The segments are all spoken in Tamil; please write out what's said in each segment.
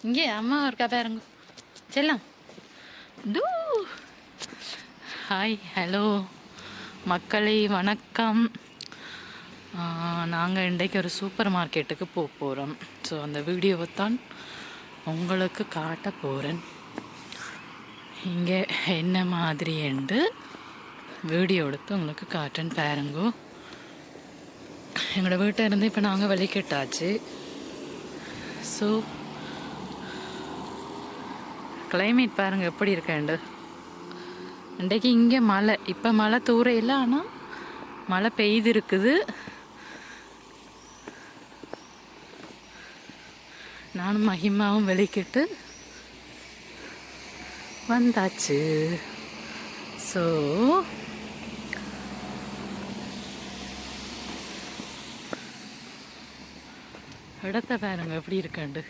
இங்கே அம்மா இருக்கா பாருங்க செல்லம். டூ ஹாய் ஹலோ மக்களே வணக்கம். நாங்கள் இன்றைக்கு ஒரு சூப்பர் மார்க்கெட்டுக்கு போக போகிறோம். ஸோ அந்த வீடியோவை தான் உங்களுக்கு காட்ட போகிறேன். இங்கே என்ன மாதிரி என்று வீடியோ எடுத்து உங்களுக்கு காட்டுன்னு பாருங்கோ. எங்களோட வீட்டை இருந்து இப்போ நாங்கள் வெளிக்கிட்டாச்சு. ஸோ கிளைமேட் பாருங்கள் எப்படி இருக்கேண்டு. இன்றைக்கு இங்கே மழை, இப்போ மழை தூரையில், ஆனால் மழை பெய்து இருக்குது. நானும் மகிமாவும் வெளிக்கிட்டு வந்தாச்சு. ஸோ இடத்த பாருங்க எப்படி இருக்காண்டு.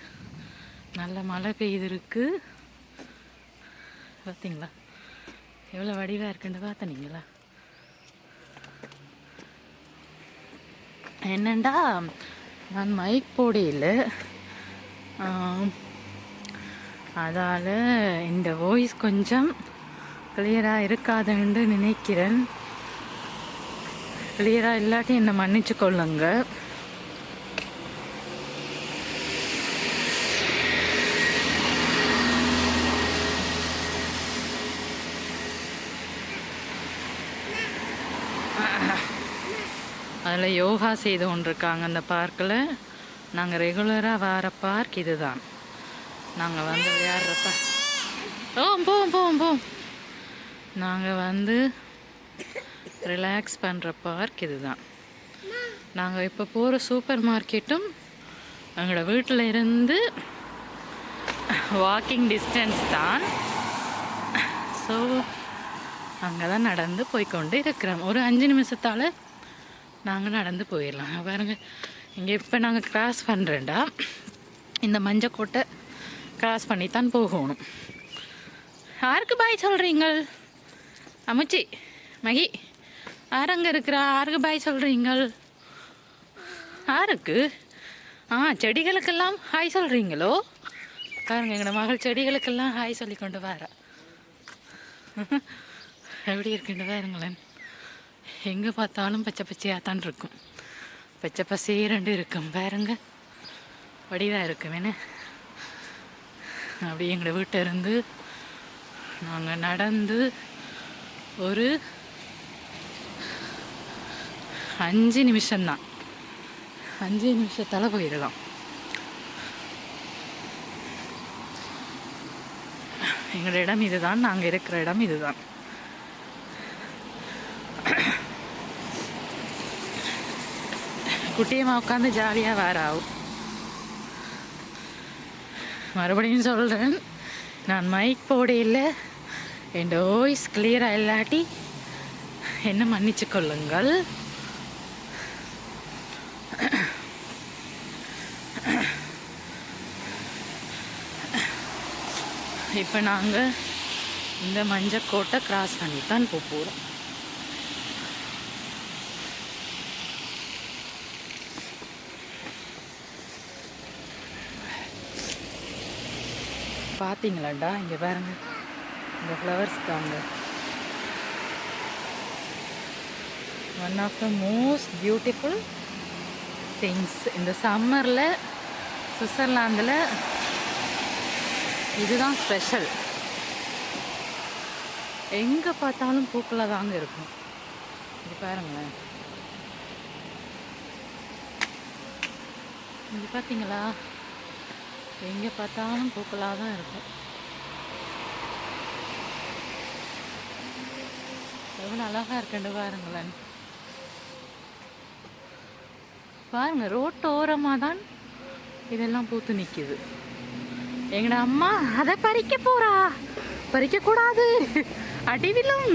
நல்ல மழை பெய்திருக்கு பார்த்தீங்களா, எவ்வளோ வடிவாக இருக்குன்னு பார்த்தீங்களா. என்னண்டா நான் மைக் போடையில், அதால் இந்த வாய்ஸ் கொஞ்சம் கிளியராக இருக்காதுன்னு நினைக்கிறேன். கிளியராக இல்லாட்டி என்னை மன்னிச்சு கொள்ளுங்க. அதில் யோகா செய்து கொண்டிருக்காங்க அந்த பார்க்கில். நாங்கள் ரெகுலராக வர பார்க் இது தான். நாங்கள் வந்து விளையாடுறப்ப போவோம். நாங்கள் வந்து ரிலாக்ஸ் பண்ணுற பார்க் இது தான். நாங்கள் இப்போ போகிற சூப்பர் மார்க்கெட்டும் எங்களோட வீட்டில் இருந்து வாக்கிங் டிஸ்டன்ஸ் தான். ஸோ அங்கே தான் நடந்து போய்கொண்டு இருக்கிறோம். ஒரு 5 நிமிஷத்தால் நாங்கள் நடந்து போயிடலாம். பாருங்க, இங்கே இப்போ நாங்கள் கிராஸ் பண்ணுறேன்டா, இந்த மஞ்சக்கோட்டை கிராஸ் பண்ணி தான் போகணும். யாருக்கு பாய் சொல்கிறீங்கள்? அமுச்சி மகி யார் அங்கே இருக்கிறா? யாருக்கு பாய் சொல்கிறீங்கள்? யாருக்கு? செடிகளுக்கெல்லாம் ஹாய் சொல்கிறீங்களோ? பாருங்க, எங்களோட மகள் செடிகளுக்கெல்லாம் ஹாய் சொல்லி கொண்டு வர எப்படி இருக்குன்னு பாருங்களேன். எங்கே பார்த்தாலும் பச்சை பச்சையாக தான் இருக்கும். பச்சை பசேரண்டு இருக்கும் பாருங்க, வடிவாக இருக்கும். என்ன அப்படி எங்களோட வீட்டை இருந்து நாங்கள் நடந்து ஒரு 5 நிமிஷம்தான், 5 நிமிஷத்தால் போயிடலாம். எங்களோட இடம் இதுதான், நாங்கள் இருக்கிற இடம் இதுதான். குட்டியமாக உட்காந்து ஜாலியாக வேற ஆகும். மறுபடியும் சொல்கிறேன், நான் மைக் போடையில் என் வாய்ஸ் கிளியராக இல்லாட்டி என்ன மன்னிச்சு கொள்ளுங்கள். இப்போ நாங்கள் இந்த மஞ்சக்கோட்டை கிராஸ் பண்ணி தான் போகிறோம். பார்த்தீங்களாண்டா, இங்கே பாருங்க, இந்த ஃப்ளவர்ஸ் தாங்க one of the most beautiful things. இந்த சம்மரில் சுவிட்சர்லாந்தில் இதுதான் ஸ்பெஷல். எங்கே பார்த்தாலும் பூக்களாக தாங்க இருக்கும். இது பாருங்களேன், இங்கே பார்த்தீங்களா, எங்கே பார்த்தாலும் பூக்களாக தான் இருக்கும். எவ்வளோ அழகாக இருக்குன்னு பாருங்களேன். பாருங்க, ரோட்டு ஓரமாக தான் இதெல்லாம் பூத்து நிற்கிது. எங்கட அம்மா அதை பறிக்க போறா, பறிக்கக்கூடாது, அடிவிலும்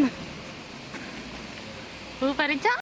பூ பறிச்சா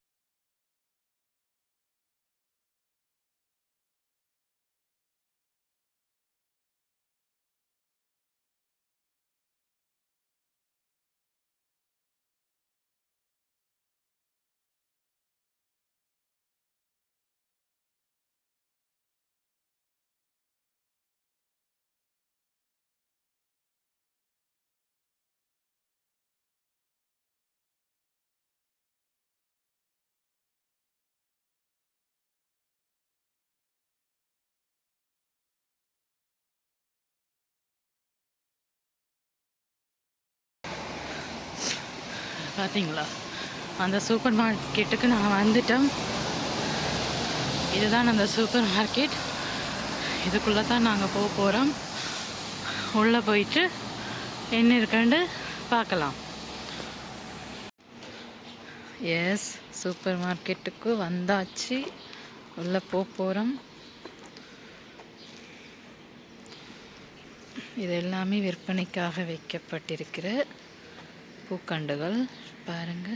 பார்த்தீங்களா? அந்த சூப்பர் மார்க்கெட்டுக்கு நான் வந்துட்டோம். இதுதான் அந்த சூப்பர் மார்க்கெட். இதுக்குள்ளே தான் நாங்கள் போக போகிறோம். உள்ளே போயிட்டு என்ன இருக்குன்னு பார்க்கலாம். எஸ், சூப்பர் மார்க்கெட்டுக்கு வந்தாச்சு. உள்ளே போக போகிறோம். இது எல்லாமே விற்பனைக்காக வைக்கப்பட்டிருக்கிற பூக்கண்டுகள் பாருங்க.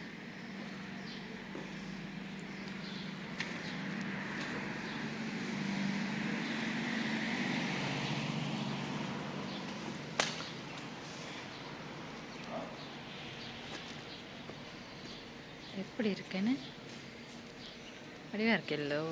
எப்படி இருக்குன்னு வடிவா இருக்கல்லோ.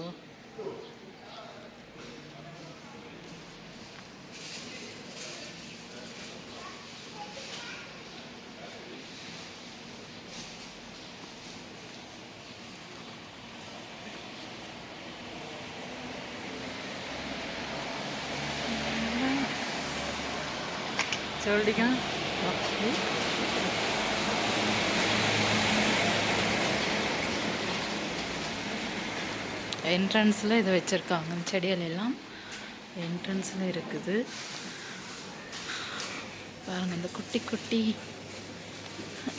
சொல்லிக்க என்ட்ரன்ஸில் இதை வச்சுருக்காங்க. செடிகள் எல்லாம் என்ட்ரன்ஸில் இருக்குது பாருங்கள். இந்த குட்டி குட்டி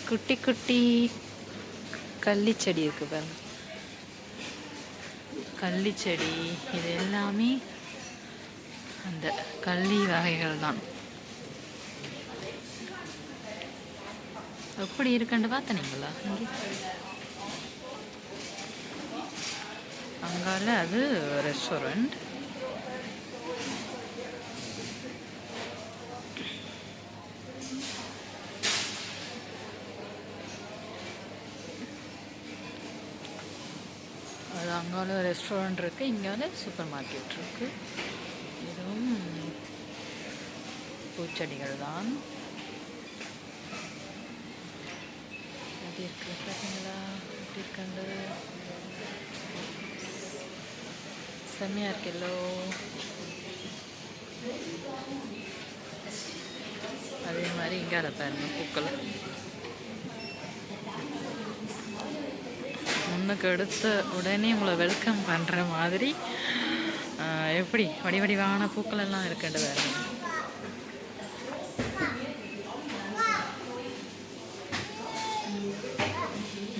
குட்டி குட்டி கள்ளி செடி இருக்குது பாருங்கள். கள்ளி செடி இது எல்லாமே அந்த கள்ளி வகைகள் தான். எப்படி இருக்குன்னு பார்த்தனீங்களா? அங்கால அது ரெஸ்டாரண்ட். அது அங்கால ரெஸ்டாரண்ட் இருக்குது, இங்கால சூப்பர் மார்க்கெட் இருக்குது. இதுவும் பூச்செடிகள் தான். எப்படி இருக்குது பார்த்தீங்களா? எப்படி இருக்காங்க? செம்மையாக இருக்கல்லோ. அதே மாதிரி இங்கால பாருங்க பூக்கள். முன்னுக்கு எடுத்த உடனே உங்களை வெல்கம் பண்ணுற மாதிரி எப்படி வடிவடிவான பூக்கள் எல்லாம் இருக்குண்டு பாருங்க.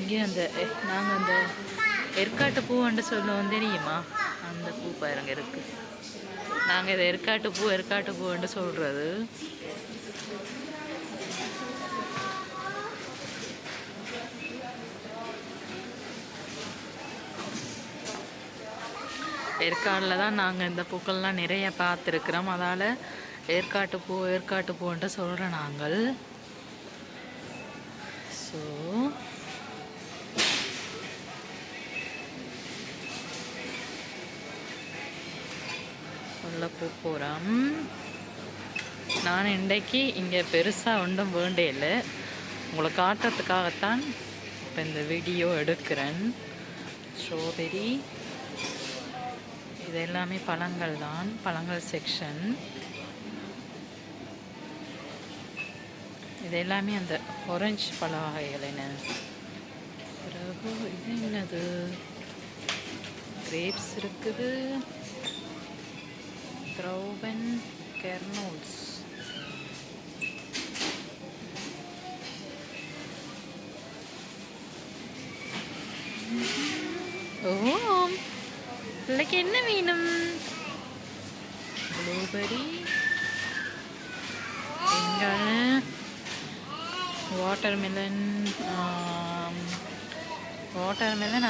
இங்கே அந்த நாங்கள் அந்த ஏற்காட்டு பூவண்டு சொல்லுவோம் தெரியுமா? அந்த பூ பாருங்க இருக்குது. நாங்கள் இதை ஏற்காட்டு பூவண்டு சொல்கிறது. ஏற்காடில் தான் நாங்கள் இந்த பூக்கள்லாம் நிறைய பார்த்துருக்குறோம். அதால் ஏற்காட்டு பூன்ட்டு சொல்கிறோம் நாங்கள். ஸோ உள்ள போகிறோம். நான் இன்றைக்கு இங்கே பெருசாக ஒன்றும் வேண்டே இல்லை, உங்களை காட்டுறதுக்காகத்தான் இப்போ இந்த வீடியோ எடுக்கிறேன். ஸ்ட்ராபெரி இது எல்லாமே பழங்கள் தான், பழங்கள் செக்ஷன். இது எல்லாமே அந்த ஆரஞ்சு பழ வகைகள். என்ன பிறகு இது என்னது? கிரேப்ஸ் இருக்குது. த்ரௌபன் கெர்னோல்ஸ். ஓ, பிள்ளைக்கு என்ன வேணும்? ப்ளூபெரி. எங்கால வாட்டர்மெலன்.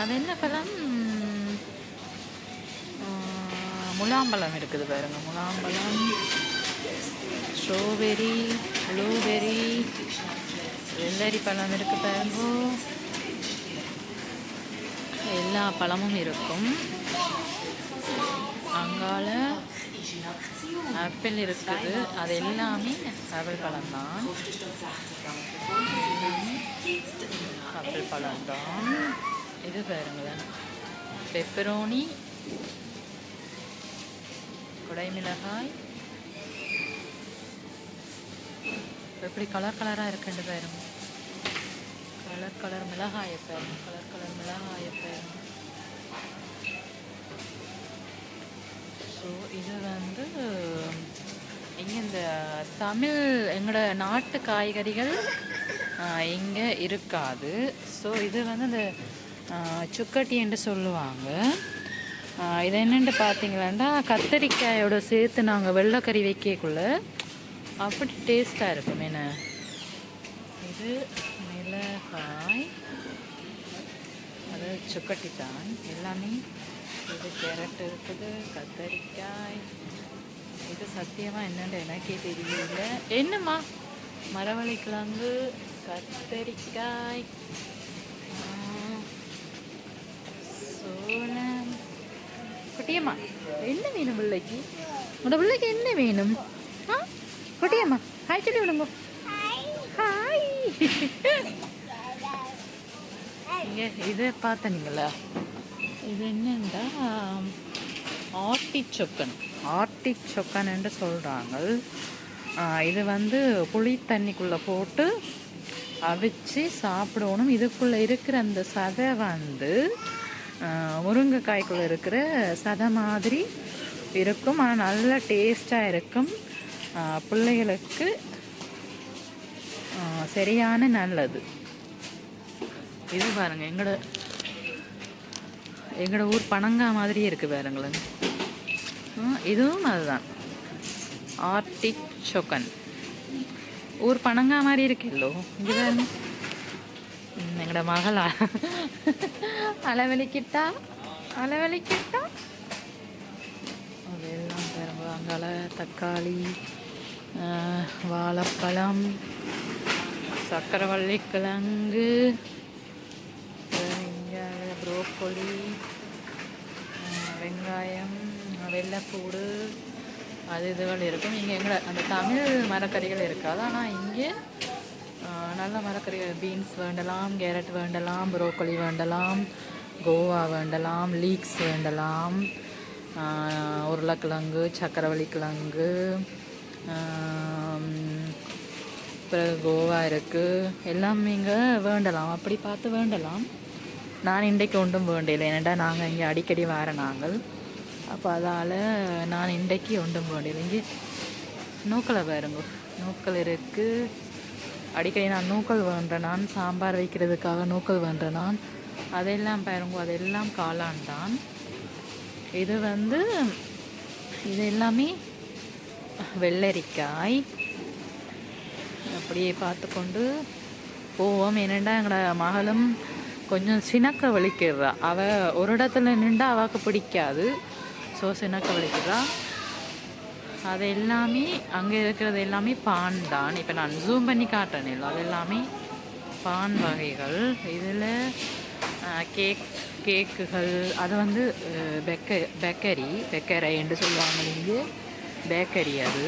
அது என்ன பழம்? முலாம்பழம் இருக்குது பாருங்க. முலாம்பழம், ஸ்ட்ராபெரி, ப்ளூபெரி, வெள்ளரி பழம் இருக்குது பாருங்க. எல்லா பழமும் இருக்கும். அங்கால ஆப்பிள் இருக்குது. அது எல்லாமே ஆப்பிள் பழம் தான். ஆப்பிள் பழம் தான். இது பாருங்களேன், பெப்பரோனி, குடைமிளகாய். எப்படி கலர் கலராக இருக்குன்னு பாருங்க. கலர் கலர் மிளகாயை பாருங்க, கலர் கலர் மிளகாயை பாருங்க. ஸோ இது வந்து இங்கே இந்த தமிழ் எங்களோட நாட்டு காய்கறிகள் இங்கே இருக்காது. ஸோ இது வந்து இந்த சுக்கட்டி என்று சொல்லுவாங்க. இது என்னென்னு பார்த்தீங்களாண்டா கத்தரிக்காயோட சேர்த்து நாங்கள் வெள்ளைக்கறி வைக்கக்குள்ள அப்படி டேஸ்ட்டாக இருக்கும். என்ன இது மிளகாய், அது சுக்கட்டி தான் எல்லாமே. இது கேரட் இருக்குது, கத்தரிக்காய். இது சத்தியமாக என்னென்னு எனக்கே தெரியல. என்னம்மா மரவள்ளிக்கிழங்கு, கத்தரிக்காய், சோளம். குட்டியம்மா என்ன வேணும் பிள்ளைக்கு? உங்களோட பிள்ளைக்கு என்ன வேணும்? குட்டியம்மா ஹாய் சொல்லி விடுங்க. ஹாய். இங்கே இதை பார்த்தீங்களா? இது என்னென்னா ஆர்டிச்சொக்கன் என்று சொல்கிறாங்க. இது வந்து புளி தண்ணிக்குள்ளே போட்டு அவிச்சு சாப்பிடணும். இதுக்குள்ளே இருக்கிற அந்த சதை வந்து முருங்கைக்காய்க்குள்ளே இருக்கிற சதை மாதிரி இருக்கும். ஆனால் நல்ல டேஸ்ட்டாக இருக்கும். பிள்ளைகளுக்கு சரியான நல்லது. இது பாருங்கள், எங்களோட ஊர் பனங்காய் மாதிரியே இருக்குது பாருங்களேன். இதுவும் அதுதான் ஆர்டிச்சொக்கன். ஊர் பனங்காய் மாதிரி இருக்குல்லோ. இங்கே பாருங்க, எங்களோட மகளா அளவலிக்கிட்டா அதெல்லாம் பாருங்க. அங்கால தக்காளி, வாழைப்பழம், சக்கரவள்ளி கிழங்கு, இங்கே ப்ரோக்கோலி, வெங்காயம், வெள்ளைப்பூடு, அது இதுகள் இருக்கும். இங்கே எங்களை அந்த தமிழ் மரக்கறிகள் இருக்காது. ஆனால் இங்கே நல்ல மரக்கறிகள், பீன்ஸ் வேண்டலாம், கேரட் வேண்டலாம், ப்ரோக்கோலி வேண்டலாம், கோவா வேண்டலாம், லீக்ஸ் வேண்டலாம், உருளைக்கிழங்கு, சக்கரவள்ளி கிழங்கு, பிறகு கோவா இருக்குது. எல்லாமே இங்கே வேண்டலாம். அப்படி பார்த்து வேண்டலாம். நான் இன்றைக்கு ஒன்றும் வேண்டியில்லை. ஏன்னாண்டா நாங்கள் இங்கே அடிக்கடி வர நாங்கள். அப்போ அதால் நான் இன்றைக்கு ஒன்றும் வேண்டியில்லை. இங்கே நூக்களை பாருங்க, நூக்கள் இருக்குது. அடிக்கடி நான் நூக்கள் வேண்டேன். நான் சாம்பார் வைக்கிறதுக்காக நூக்கள் வேண்டேன். நான் அதெல்லாம் பாருங்க, அதெல்லாம் காளான் தான். இது வந்து இது எல்லாமே வெள்ளரிக்காய். அப்படியே பார்த்து கொண்டு போவோம். என்னென்னா எங்களோட மகளும் கொஞ்சம் சினக்க வலிக்கிறா. அவள் ஒரு இடத்துல நின்றா அவளுக்கு பிடிக்காது. ஸோ சினக்க வலிக்கிறா. அது எல்லாமே அங்கே இருக்கிறது எல்லாமே பான் தான். இப்போ நான் ஜூம் பண்ணி காட்டுறேன். இல்லை, அது எல்லாமே பான் வகைகள். இதில் கேக்குகள், அது வந்து பெக்கரி என்று சொல்லுவாங்க இங்கே, பேக்கரி. அது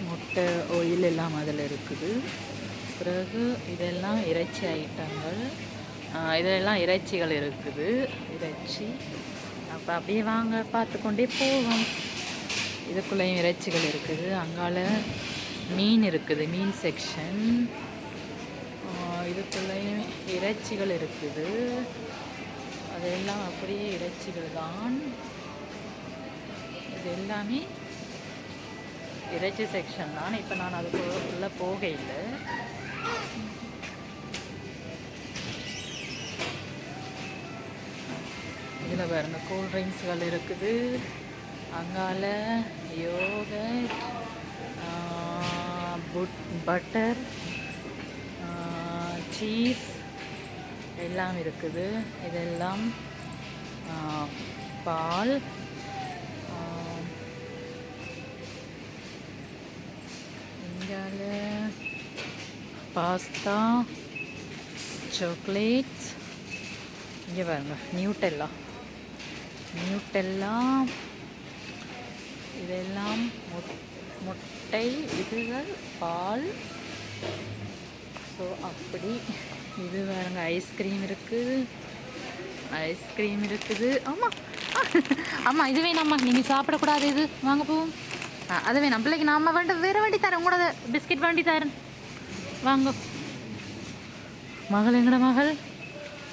முட்டை, ஆயில் எல்லாம் அதில் இருக்குது. பிறகு இதெல்லாம் இறைச்சி ஐட்டங்கள். இதெல்லாம் இறைச்சிகள் இருக்குது, இறைச்சி. அப்போ அப்படியே வாங்க பார்த்து கொண்டே போவோம். இதுக்குள்ளேயும் இறைச்சிகள் இருக்குது. அங்கால மீன் இருக்குது, மீன் செக்ஷன். இதுக்குள்ளேயும் இறைச்சிகள் இருக்குது. அதெல்லாம் அப்படியே இறைச்சிகள் தான். இது எல்லாமே இறைச்சி செக்ஷன் தான். இப்போ நான் அதுக்குள்ள போகையில் இதில் பாருங்க, கூல்ட்ரிங்க்ஸ்கள் இருக்குது. அங்கால யோகர்ட், பட்டர், சீஸ் எல்லாம் இருக்குது. இதெல்லாம் பால், இங்கால பாஸ்தா, சாக்லேட்ஸ். இங்கே பாருங்க, நியூட்டெல்லா. இதெல்லாம் முட்டை, இதுகள் பால். ஸோ அப்படி இது வேறுங்க. ஐஸ்கிரீம் இருக்குது, ஐஸ்கிரீம் இருக்குது. ஆமாம் ஆமாம், இது வேணாம்மா, நீங்கள் சாப்பிடக்கூடாது, இது வாங்க போவோம். அது வேணாம் பிள்ளைக்கு. நாம் வேறு வேண்டி தரேன், உங்களோட பிஸ்கெட் வேண்டி தரேன், வாங்க. மகள் எங்கட மகள்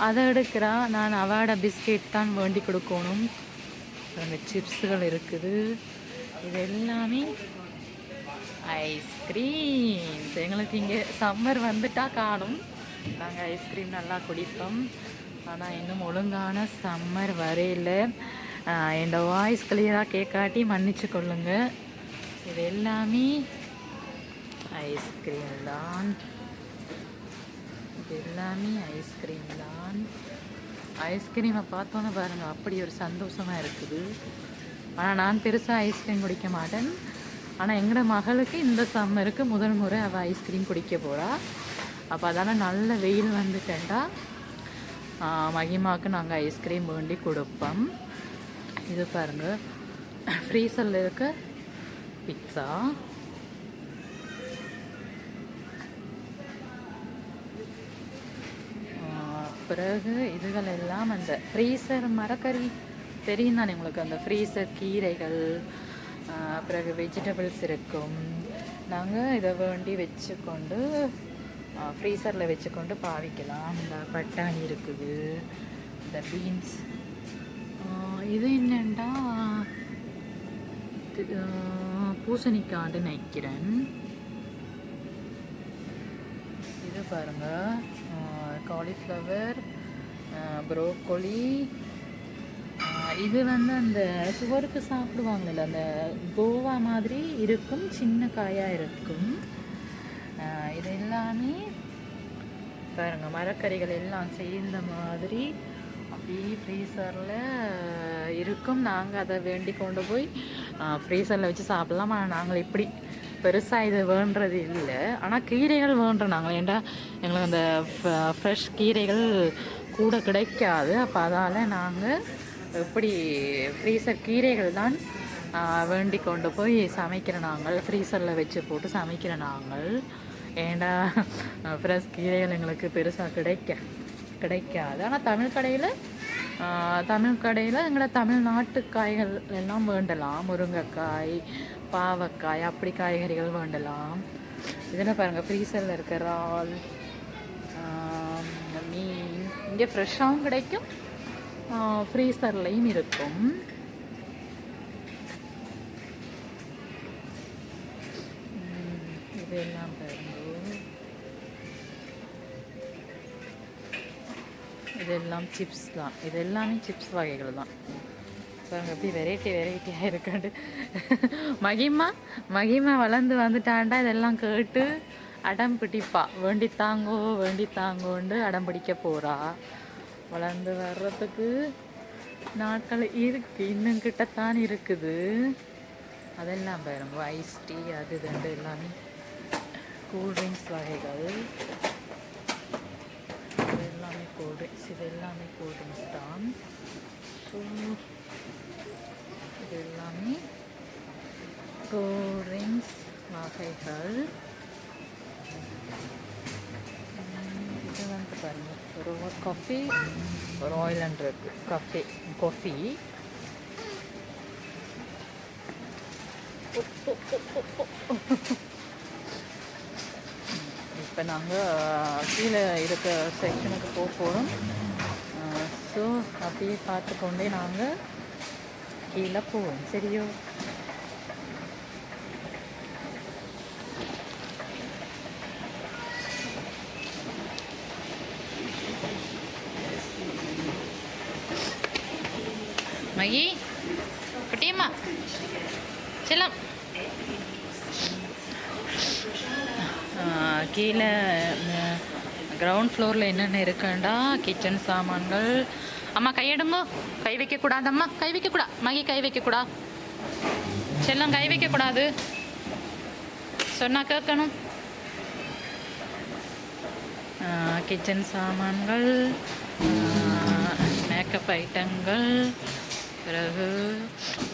அதை எடுக்கிறா. நான் அவாட பிஸ்கெட் தான் வேண்டி கொடுக்கணும். அங்கே சிப்ஸுகள் இருக்குது. இது எல்லாமே ஐஸ்கிரீம். எங்களுக்கு இங்கே சம்மர் வந்துட்டா காணும். நாங்கள் ஐஸ்கிரீம் நல்லா குடிப்போம். ஆனால் இன்னும் ஒழுங்கான சம்மர் வரையில். என்னோட வாய்ஸ் கிளியராக கேட்காட்டி மன்னிச்சு கொள்ளுங்க. இது எல்லாமே ஐஸ்கிரீம் தான். இது எல்லாமே ஐஸ்கிரீம் தான். ஐஸ்கிரீமை பார்த்தோன்னே பாருங்கள், அப்படி ஒரு சந்தோஷமாக இருக்குது. ஆனால் நான் பெருசாக ஐஸ்கிரீம் குடிக்க மாட்டேன். ஆனால் எங்களோட மகளுக்கு இந்த சம்மருக்கு முதல் முறை அவள் ஐஸ்கிரீம் குடிக்க போகிறா. அப்போ அதனால் நல்ல வெயில் வந்துட்டேன்டா மகிமாவுக்கு நாங்கள் ஐஸ்கிரீம் வேண்டி கொடுப்போம். இது பாருங்கள், ஃப்ரீசரில் இருக்க பிட்ஸா. பிறகு இதுகள் எல்லாம் அந்த ஃப்ரீசர் மரக்கறி தெரியும் தானே உங்களுக்கு. அந்த ஃப்ரீசர் கீரைகள், பிறகு வெஜிடபிள்ஸ் இருக்கும். நாங்கள் இதை வேண்டி வச்சுக்கொண்டு ஃப்ரீசரில் வச்சுக்கொண்டு பாவிக்கலாம். இந்த பட்டாணி இருக்குது, இந்த பீன்ஸ். இது என்னென்னா பூசணிக்காண்டு நினைக்கிறேன். இது பாருங்கள், காலிஃப்ளவர், ப்ரோக்கோலி. இது வந்து அந்த சுவருக்கு சாப்பிடுவாங்கள்ல, அந்த கோவா மாதிரி இருக்கும், சின்ன காயாக இருக்கும். இது எல்லாமே பாருங்கள், மரக்கறிகள் எல்லாம் சேர்ந்த மாதிரி அப்படியே ஃப்ரீசரில் இருக்கும். நாங்கள் அதை வேண்டி கொண்டு போய் ஃப்ரீசரில் வச்சு சாப்பிட்லாம். ஆனால் நாங்கள் இப்படி பெருசாக இது வேண்டுறது இல்லை. ஆனால் கீரைகள் வேண்டுறோம் நாங்கள். ஏன்டா எங்களுக்கு அந்த ஃப்ரெஷ் கீரைகள் கூட கிடைக்காது. அப்போ அதால் நாங்கள் இப்படி ஃப்ரீசர் கீரைகள் தான் வேண்டி கொண்டு போய் சமைக்கிற நாங்கள். ஃப்ரீசரில் வச்சு போட்டு சமைக்கிற நாங்கள். ஏண்டா ஃப்ரெஷ் கீரைகள் எங்களுக்கு பெருசாக கிடைக்காது. ஆனால் தமிழ் கடையில் எங்களோட தமிழ்நாட்டு காய்கள் எல்லாம் வேண்டலாம். முருங்கைக்காய், பாவக்காய், அப்படி காய்கறிகள் வேண்டலாம். இதில் பாருங்கள், ஃப்ரீசரில் இருக்கிற இறால், மீன் இங்கே ஃப்ரெஷ்ஷாகவும் கிடைக்கும், ஃப்ரீசர்லையும் இருக்கும். இதெல்லாம் பாருங்க, இதெல்லாம் சிப்ஸ் தான். இது எல்லாமே சிப்ஸ் வகைகள் தான். பாருங்க எப்படி வெரைட்டியாக இருக்காண்டு. மகிமா வளர்ந்து வந்துட்டாண்டா இதெல்லாம் கேட்டு அடம் பிடிப்பா. வேண்டித்தாங்கோண்டு அடம் பிடிக்க போகிறா. வளர்ந்து வர்றதுக்கு நாட்கள் இருக்குது, இன்னும் கிட்டத்தான் இருக்குது. அதெல்லாம் பாருங்க, ஐஸ் டீ, அது ரெண்டு எல்லாமே கூல்ட்ரிங்க்ஸ் வகைகள். இது எல்லாமே கூல்ட்ரிங்க்ஸ் தான். ஸோ இது எல்லாமே கூல்ட்ரிங்க்ஸ் வகைகள். இது வந்து பாருங்கள், ஒரு காஃபி, ஒரு ஆயிலண்ட் இருக்குது. காஃபி இப்போ நாங்கள் கீழே இருக்க செக்ஷனுக்கு போகிறோம். ஸோ அப்படியே பார்த்துக்கொண்டே நாங்கள் கீழே போவோம். சரியோ? மகி, குட்டியம்மா, செல்லம். கீழே கிரவுண்ட் ஃப்ளோரில் என்னென்ன இருக்குண்டா கிச்சன் சாமான்கள். அம்மா கையெடுங்கோ, கை வைக்கக்கூடாதம்மா, கை வைக்கக்கூடாது மகி, கை வைக்கக்கூடாது செல்லம், கை வைக்கக்கூடாது சொன்னால் கேட்கணும். கிச்சன் சாமான்கள், மேக்கப் ஐட்டங்கள், பிறகு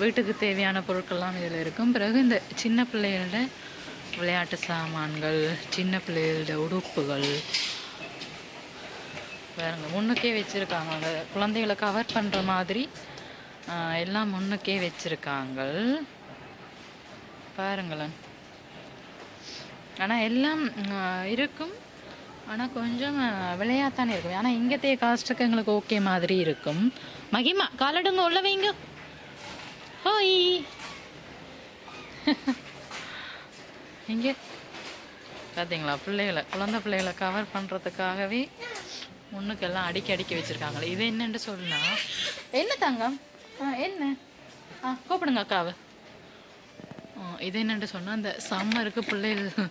வீட்டுக்கு தேவையான பொருட்கள்லாம் இதில் இருக்கும். பிறகு இந்த சின்ன பிள்ளைகளோட விளையாட்டு சாமான்கள், சின்ன பிள்ளைகளோட உடுப்புகள் பாருங்க முன்னுக்கே வச்சுருக்காங்க. அந்த குழந்தைகளை கவர் பண்ணுற மாதிரி எல்லாம் முன்னுக்கே வச்சுருக்காங்க பாருங்களேன். ஆனால் எல்லாம் இருக்கும், ஆனால் கொஞ்சம் விளையாட்டானே இருக்கும். ஆனால் இங்கத்தைய காஸ்ட்டுக்கு எங்களுக்கு ஓகே மாதிரி இருக்கும். மகிமா காலடுங்க உள்ள வைங்க. ஹோய் இங்கே பார்த்தீங்களா, குழந்தை பிள்ளைகளை கவர் பண்ணுறதுக்காகவே முன்னுக்கெல்லாம் அடிக்கி வச்சுருக்காங்களே. இது என்னென்று சொன்னா என்ன தங்கம் என்ன கூப்பிடுங்க அக்காவை. இது என்னென்று சொன்னால் அந்த சம்மருக்கு பிள்ளைகள்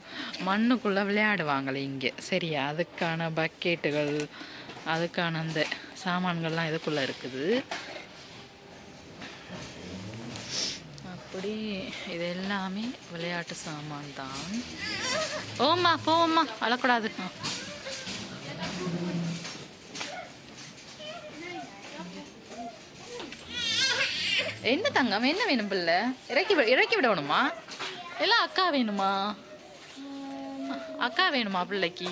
மண்ணுக்குள்ளே விளையாடுவாங்களே இங்கே, சரியா? அதுக்கான பக்கெட்டுகள், அதுக்கான அந்த சாமான்கள்லாம் இதுக்குள்ளே இருக்குது. அப்படி இது எல்லாமே விளையாட்டு சாமான் தான். ஓம்மா போம்மா, அழக்கூடாது. என்ன தங்கம் என்ன வேணும் பிள்ளை? இறக்கி விடணுமா? எல்லாம் அக்கா வேணுமா? அக்கா வேணுமா பிள்ளைக்கு?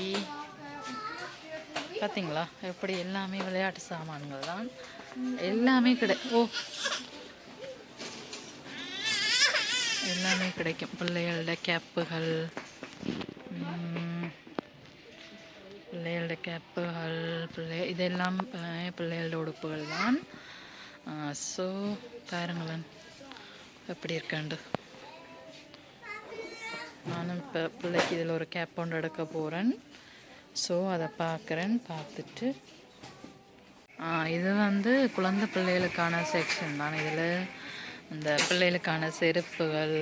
பார்த்தீங்களா எப்படி எல்லாமே விளையாட்டு சாமான்கள் தான் எல்லாமே எல்லாமே கிடைக்கும். பிள்ளைகளோட கேப்புகள், இதெல்லாம் பிள்ளைகளோட உடுப்புகள் தான். ஸோ பாருங்களேன் எப்படி இருக்காண்டு. நானும் இப்போ பிள்ளைக்கு இதில் ஒரு கேப் ஒன்று எடுக்க போகிறேன். ஸோ அதை பார்த்துட்டு இது வந்து குழந்தை பிள்ளைகளுக்கான செக்ஷன் தான். இதில் இந்த பிள்ளைகளுக்கான செருப்புகள்,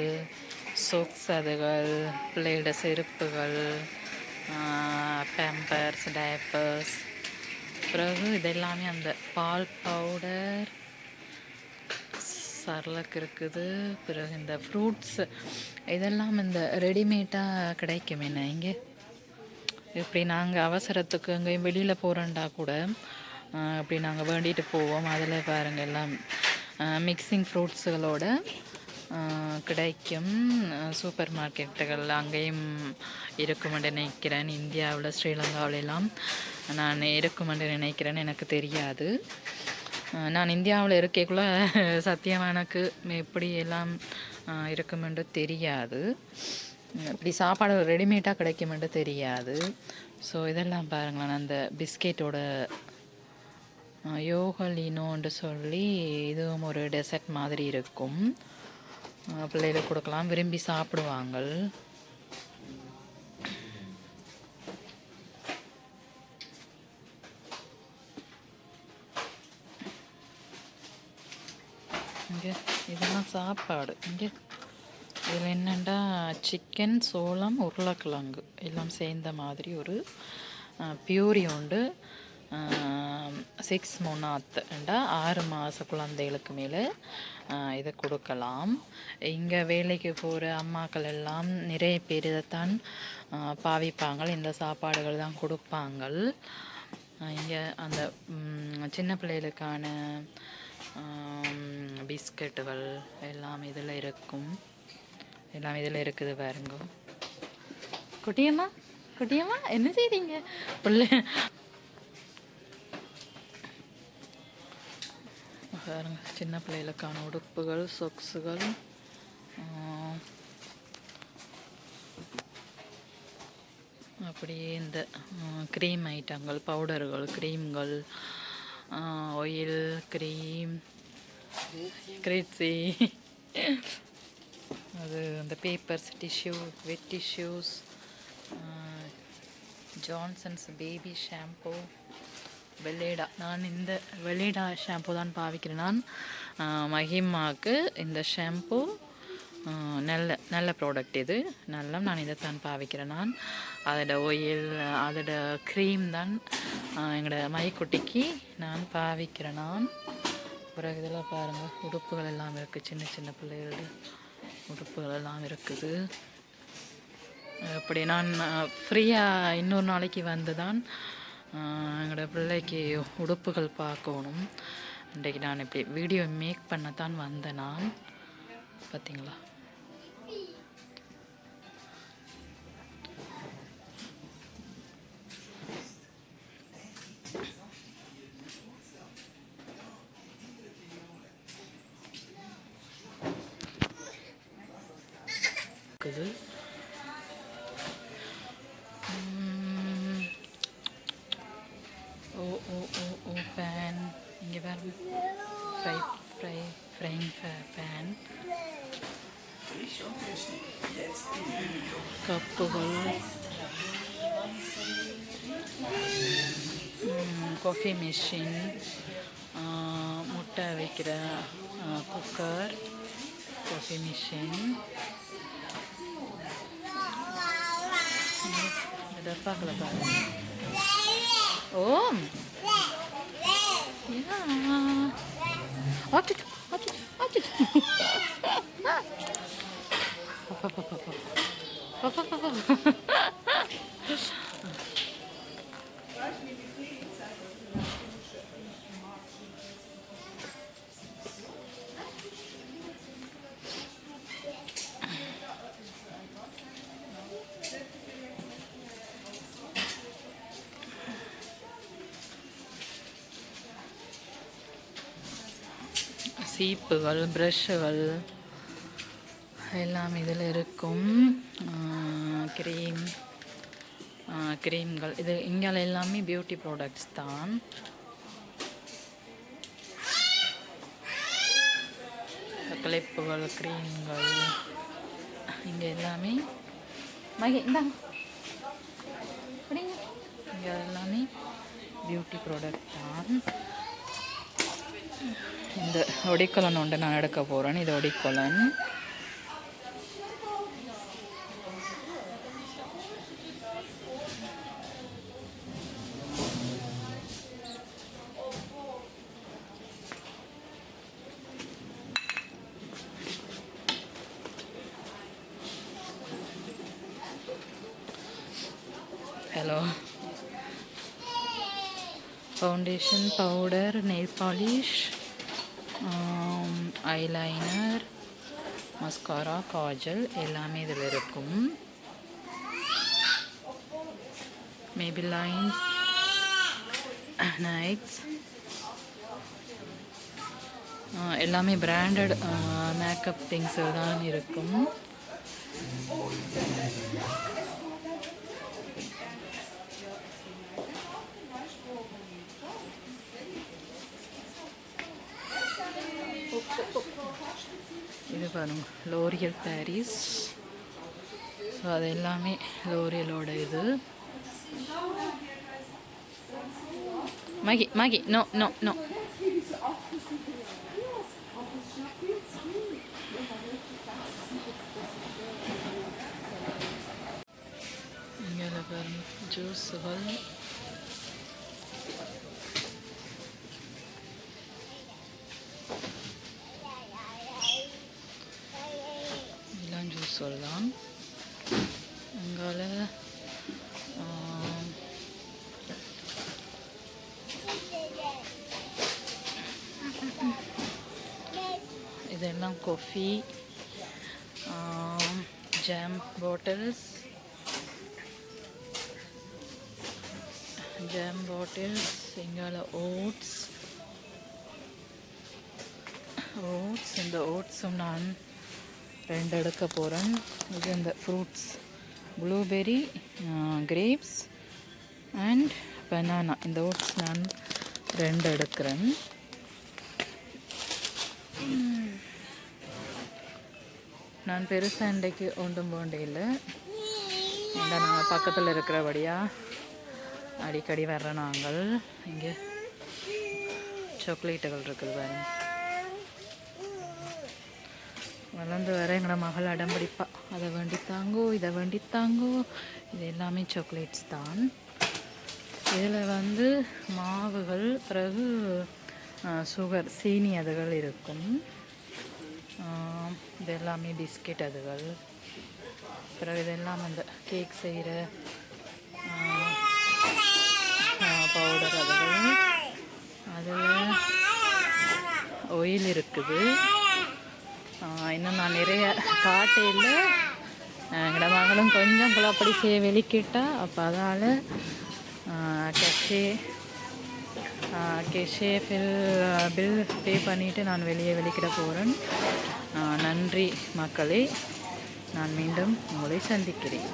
சொக்ஸ், அதுகள், பிள்ளைகளோட செருப்புகள், பேம்பர்ஸ், டயப்பர்ஸ், பிறகு இதெல்லாமே அந்த பால் பவுடர், சர்லக் இருக்குது. பிறகு இந்த ஃப்ரூட்ஸ் இதெல்லாம் இந்த ரெடிமேடாக கிடைக்கும். என்ன இங்கே இப்படி நாங்கள் அவசரத்துக்கு எங்கேயும் வெளியில் போகிறோண்டா கூட இப்படி நாங்கள் வேண்டிட்டு போவோம். அதில் பாருங்கள் எல்லாம் மிக்சிங் ஃப்ரூட்ஸுகளோட கிடைக்கும். சூப்பர் மார்க்கெட்டுகள் அங்கேயும் இருக்குமென்று நினைக்கிறேன். இந்தியாவில், ஸ்ரீலங்காவிலெல்லாம் நான் இருக்குமென்று நினைக்கிறேன். எனக்கு தெரியாது. நான் இந்தியாவில் இருக்கக்குள்ள சத்தியமாக எனக்கு எப்படி எல்லாம் இருக்குமென்று தெரியாது. இப்படி சாப்பாடு ரெடிமேடாக கிடைக்குமென்று தெரியாது. ஸோ இதெல்லாம் பாருங்களேன், அந்த பிஸ்கெட்டோட யோகலினோன்னு சொல்லி இதுவும் ஒரு டெசர்ட் மாதிரி இருக்கும். பிள்ளைகளுக்கு கொடுக்கலாம், விரும்பி சாப்பிடுவாங்க. இங்கே இதெல்லாம் சாப்பாடு. இங்கே இதில் என்னென்னா சிக்கன், சோளம், உருளைக்கிழங்கு எல்லாம் சேர்ந்த மாதிரி ஒரு பியூரி உண்டு. 6 months 6 மாத குழந்தைகளுக்கு மேலே இதை கொடுக்கலாம். இங்கே வேலைக்கு போகிற அம்மாக்கள் எல்லாம் நிறைய பேர் இதைத்தான் பாவிப்பாங்க. இந்த சாப்பாடுகள் தான் கொடுப்பாங்க. இங்கே அந்த சின்ன பிள்ளைகளுக்கான பிஸ்கட்டுகள் எல்லாம் இதில் இருக்கும். எல்லாம் இதில் இருக்குது பாருங்க. குட்டியம்மா என்ன செய்றீங்க? பிள்ளை பாருங்க, சின்ன பிள்ளைகளுக்கான உடுப்புகள், சொக்ஸுகள், அப்படியே இந்த க்ரீம் ஐட்டங்கள், பவுடர்கள், க்ரீம்கள், ஆயில், க்ரீம், கிரேட்ஸி, அது அந்த பேப்பர்ஸ், டிஷ்யூ, வெட் டிஷ்யூஸ், ஜான்சன்ஸ் பேபி ஷாம்பூ, வெள்ளேடா. நான் இந்த வெள்ளேடா ஷாம்பு தான் பாவிக்கிறேன். நான் மஹிமாவுக்கு இந்த ஷாம்பு நல்ல ப்ராடக்ட். இது நான் இதை தான் பாவிக்கிறேன். நான் அதோட ஆயில், அதோட க்ரீம் தான் எங்களோட மைக்குட்டிக்கு நான் பாவிக்கிறேன். நான் பிறகு இதெல்லாம் பாருங்கள், உடுப்புகள் எல்லாம் இருக்குது. சின்ன சின்ன பிள்ளைகளோட உடுப்புகள் எல்லாம் இருக்குது. அப்படி நான் ஃப்ரீயாக இன்னொரு நாளைக்கு வந்து தான் எங்களோட பிள்ளைக்கு உடுப்புகள் பார்க்கணும். இன்றைக்கு நான் இப்படி வீடியோ மேக் பண்ணத்தான் வந்தேன் நான். பார்த்தீங்களா? ஓ ஓ ஓ ஓ பேன் இங்கே பாருங்க. ஃப்ரைங் பேன், கப்புகள், காஃபி மிஷின், முட்டை வைக்கிற குக்கர், காஃபி மிஷின், டப்பாக்களை பாருங்க. ஓம் சீப்புகள், ப்ரஷ்ஷுகள் எல்லாம் இதில் இருக்கும். க்ரீம்கள் இது இங்கே எல்லாமே பியூட்டி ப்ராடக்ட்ஸ் தான். கிளிப்புகள், க்ரீம்கள் இங்கே எல்லாமே இந்தாங்க. இங்கே எல்லாமே பியூட்டி ப்ராடக்ட் தான். இந்த ஒடிக்கொலன் ஒன்று நான் எடுக்க போகிறேன். இது eau de cologne. Hello. Foundation, powder, nail polish, eyeliner, mascara, kajal எல்லாமே இதில் இருக்கும். மேபிலைன், நைக்ஸ் எல்லாமே பிராண்டட் மேக்கப் திங்ஸ் தான் இருக்கும். இது பாருங்க, லோரியல் பாரிஸ். ஸோ அது எல்லாமே லோரியலோட இது. மகி நோ நோ நோ. இங்கே பாருங்க ஜூஸுகள், ஜூஸ் சொல்லலாம். அங்கால இதெல்லாம் காஃபி, ஜாம் பாட்டில்ஸ், இங்கால ஓட்ஸ். இந்த ஓட்ஸும் நான் 2 எடுக்க போகிறேன். இது இந்த fruits, blueberry, grapes and banana. இந்த ஓட்ஸ் நான் 2 எடுக்கிறேன். நான் பெருசாக இன்றைக்கு ஒன்றும் போண்டே இல்லை. இந்த நாங்கள் பக்கத்தில் இருக்கிறபடியாக அடிக்கடி வர்ற நாங்கள். இங்கே சாக்லேட்டுகள் இருக்குது பாருங்க. வளர்ந்து வர எங்களோட மகள் அடம்பிடிப்பா, அதை வேண்டித்தாங்கோ இதை வேண்டித்தாங்கோ. இது எல்லாமே சாக்லேட்ஸ் தான். இதில் மாவுகள், பிறகு சுகர், சீனி அதுகள் இருக்கும். இது எல்லாமே பிஸ்கெட் அதுகள். பிறகு இதெல்லாம் அந்த கேக் செய்கிற பவுடர் அதுகள். அதில் ஆயில் இருக்குது. இன்னும் நான் நிறைய காட்டையில் எங்களோட மகளும் கொஞ்சம் குழப்படி செய்ய வெளிக்கிட்டா. அப்போ அதால் கெஷே பில் பே பண்ணிவிட்டு நான் வெளிக்கிட போகிறேன். நன்றி மக்களே, நான் மீண்டும் உங்களை சந்திக்கிறேன்.